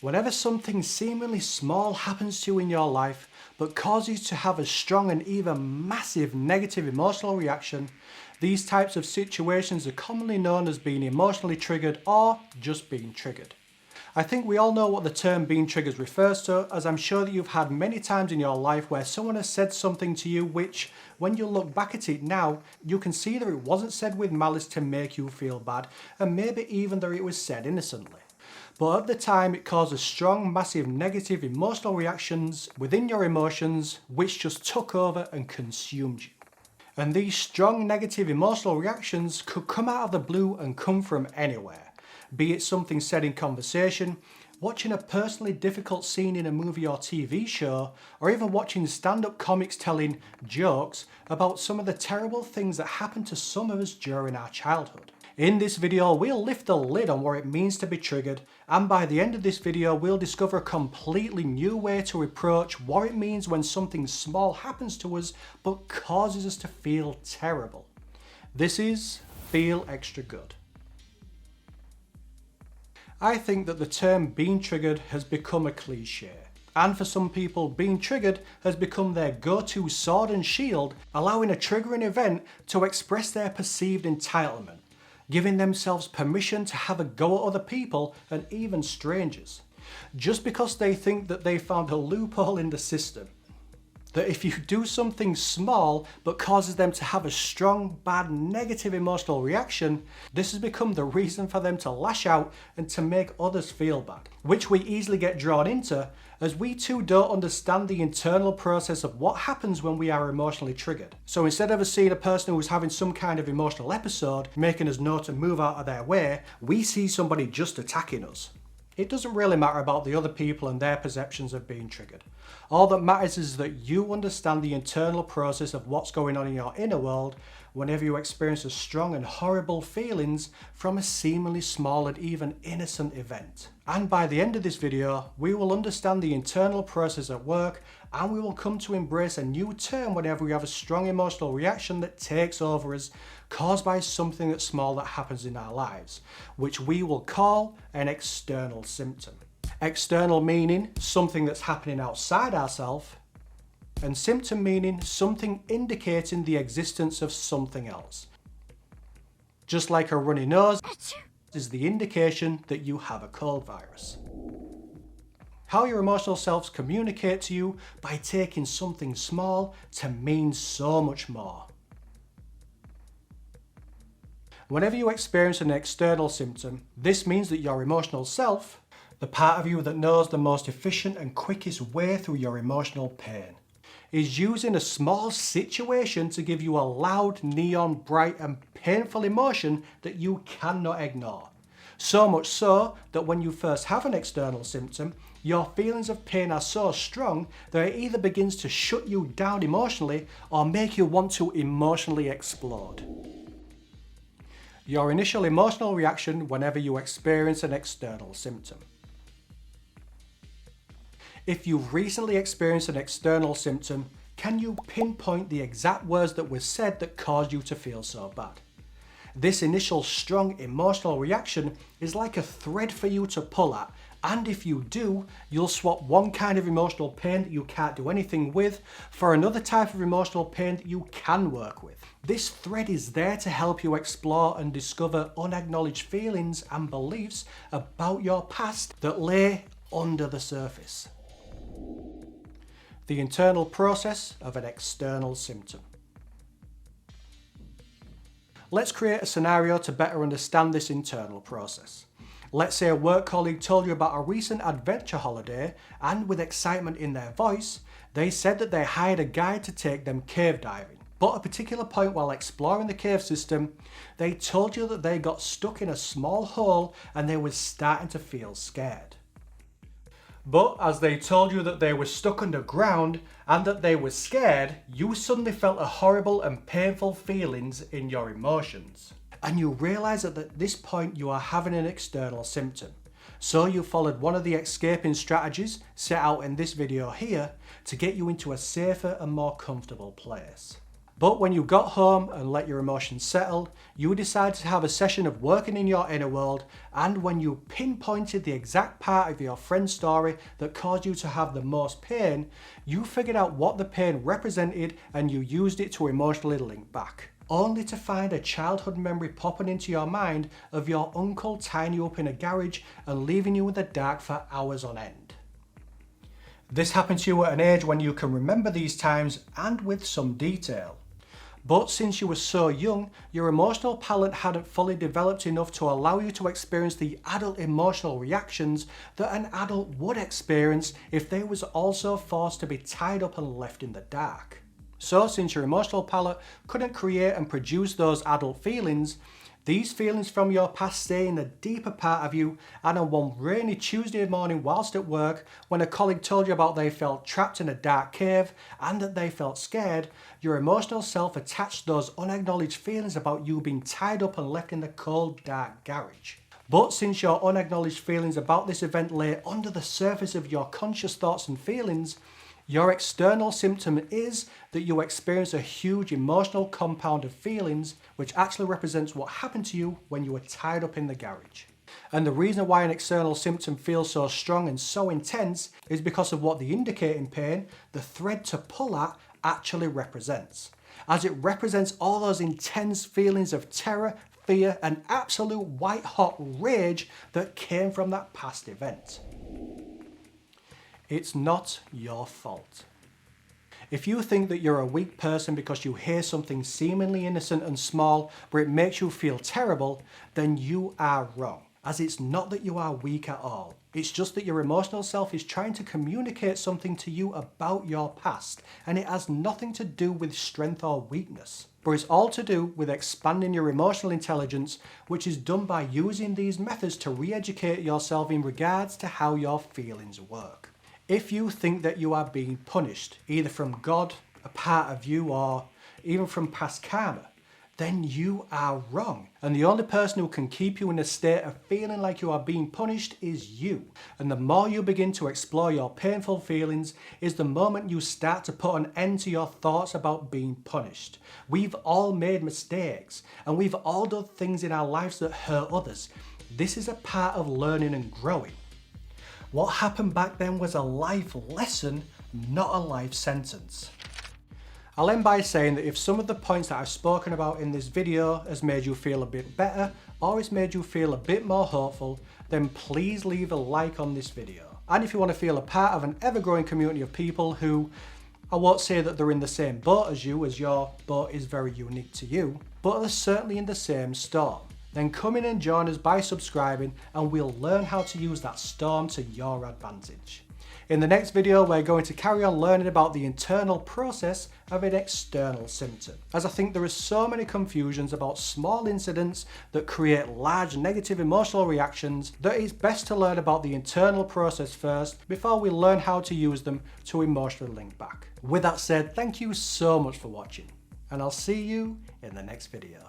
Whenever something seemingly small happens to you in your life, but causes you to have a strong and even massive negative emotional reaction, these types of situations are commonly known as being emotionally triggered or just being triggered. I think we all know what the term being triggered refers to, as I'm sure that you've had many times in your life where someone has said something to you which, when you look back at it now, you can see that it wasn't said with malice to make you feel bad, and maybe even that it was said innocently. But at the time it causes strong, massive negative emotional reactions within your emotions which just took over and consumed you. And these strong negative emotional reactions could come out of the blue and come from anywhere. Be it something said in conversation, watching a personally difficult scene in a movie or TV show, or even watching stand-up comics telling jokes about some of the terrible things that happened to some of us during our childhood. In this video, we'll lift the lid on what it means to be triggered, and by the end of this video, we'll discover a completely new way to approach what it means when something small happens to us but causes us to feel terrible. This is Feel Extra Good. I think that the term being triggered has become a cliche. And for some people, being triggered has become their go-to sword and shield, allowing a triggering event to express their perceived entitlement, giving themselves permission to have a go at other people and even strangers, just because they think that they found a loophole in the system. That if you do something small but causes them to have a strong, bad, negative emotional reaction, this has become the reason for them to lash out and to make others feel bad, which we easily get drawn into as we too don't understand the internal process of what happens when we are emotionally triggered. So instead of us seeing a person who's having some kind of emotional episode making us know to move out of their way, we see somebody just attacking us. It doesn't really matter about the other people and their perceptions of being triggered. All that matters is that you understand the internal process of what's going on in your inner world whenever you experience a strong and horrible feelings from a seemingly small and even innocent event. And by the end of this video, we will understand the internal process at work, and we will come to embrace a new term whenever we have a strong emotional reaction that takes over us, caused by something that's small that happens in our lives, which we will call an external symptom. External meaning something that's happening outside ourselves, and symptom meaning something indicating the existence of something else. Just like a runny nose is the indication that you have a cold virus. How your emotional selves communicate to you by taking something small to mean so much more. Whenever you experience an external symptom, this means that your emotional self, the part of you that knows the most efficient and quickest way through your emotional pain, is using a small situation to give you a loud, neon, bright and painful emotion that you cannot ignore. So much so that when you first have an external symptom, your feelings of pain are so strong that it either begins to shut you down emotionally or make you want to emotionally explode. Your initial emotional reaction whenever you experience an external symptom. If you've recently experienced an external symptom, can you pinpoint the exact words that were said that caused you to feel so bad? This initial strong emotional reaction is like a thread for you to pull at, and if you do, you'll swap one kind of emotional pain that you can't do anything with for another type of emotional pain that you can work with. This thread is there to help you explore and discover unacknowledged feelings and beliefs about your past that lay under the surface. The internal process of an external symptom. Let's create a scenario to better understand this internal process. Let's say a work colleague told you about a recent adventure holiday, and with excitement in their voice, they said that they hired a guide to take them cave diving. But at a particular point while exploring the cave system, they told you that they got stuck in a small hole and they were starting to feel scared. But as they told you that they were stuck underground and that they were scared, you suddenly felt a horrible and painful feelings in your emotions. And you realise that at this point you are having an external symptom. So you followed one of the escaping strategies set out in this video here to get you into a safer and more comfortable place. But when you got home and let your emotions settle, you decided to have a session of working in your inner world, and when you pinpointed the exact part of your friend's story that caused you to have the most pain, you figured out what the pain represented and you used it to emotionally link back. Only to find a childhood memory popping into your mind of your uncle tying you up in a garage and leaving you in the dark for hours on end. This happened to you at an age when you can remember these times and with some detail. But since you were so young, your emotional palette hadn't fully developed enough to allow you to experience the adult emotional reactions that an adult would experience if they was also forced to be tied up and left in the dark. So since your emotional palette couldn't create and produce those adult feelings, these feelings from your past stay in the deeper part of you, and on one rainy Tuesday morning whilst at work, when a colleague told you about they felt trapped in a dark cave and that they felt scared, your emotional self attached those unacknowledged feelings about you being tied up and left in the cold, dark garage. But since your unacknowledged feelings about this event lay under the surface of your conscious thoughts and feelings, your external symptom is that you experience a huge emotional compound of feelings which actually represents what happened to you when you were tied up in the garage. And the reason why an external symptom feels so strong and so intense is because of what the indicating pain, the thread to pull at, actually represents. As it represents all those intense feelings of terror, fear and absolute white hot rage that came from that past event. It's not your fault. If you think that you're a weak person because you hear something seemingly innocent and small but it makes you feel terrible, then you are wrong. As it's not that you are weak at all. It's just that your emotional self is trying to communicate something to you about your past, and it has nothing to do with strength or weakness. But it's all to do with expanding your emotional intelligence, which is done by using these methods to re-educate yourself in regards to how your feelings work. If you think that you are being punished, either from God, a part of you, or even from past karma, then you are wrong. And the only person who can keep you in a state of feeling like you are being punished is you. And the more you begin to explore your painful feelings is the moment you start to put an end to your thoughts about being punished. We've all made mistakes, and we've all done things in our lives that hurt others. This is a part of learning and growing. What happened back then was a life lesson, not a life sentence. I'll end by saying that if some of the points that I've spoken about in this video has made you feel a bit better, or has made you feel a bit more hopeful, then please leave a like on this video. And if you want to feel a part of an ever-growing community of people who, I won't say that they're in the same boat as you, as your boat is very unique to you, but they're certainly in the same storm, then come in and join us by subscribing, and we'll learn how to use that storm to your advantage. In the next video, we're going to carry on learning about the internal process of an external symptom, as I think there are so many confusions about small incidents that create large negative emotional reactions that it's best to learn about the internal process first before we learn how to use them to emotionally link back. With that said, thank you so much for watching, and I'll see you in the next video.